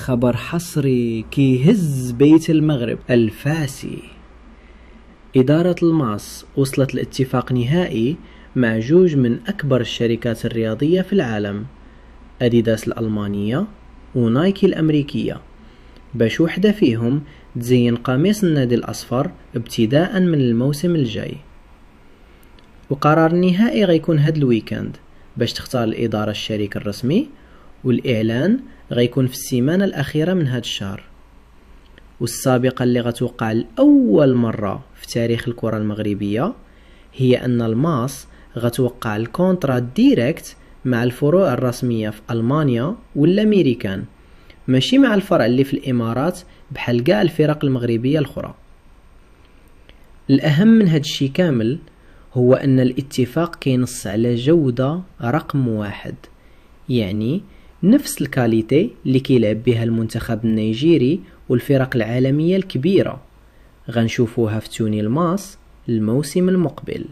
خبر حصري كيهز بيت المغرب الفاسي. إدارة الماس وصلت لاتفاق نهائي مع جوج من أكبر الشركات الرياضية في العالم، أديداس الألمانية ونايكي الأمريكية، باش وحدة فيهم تزين قميص النادي الأصفر ابتداء من الموسم الجاي. وقرار النهائي غيكون هاد الويكند باش تختار الإدارة الشريك الرسمي، والإعلان غيكون في السيمانة الأخيرة من هاد الشهر. والسابقة اللي غتوقع لأول مرة في تاريخ الكرة المغربية هي أن الماس غتوقع الكونترا ديريكت مع الفروع الرسمية في ألمانيا والأمريكان، ماشي مع الفرع اللي في الإمارات بحال كاع الفرق المغربية الأخرى. الأهم من هاد الشي كامل هو أن الاتفاق كينص على جودة رقم 1، يعني نفس الكاليتي اللي كيلعب بها المنتخب النيجيري والفرق العالمية الكبيرة غنشوفوها في توني الماس الموسم المقبل.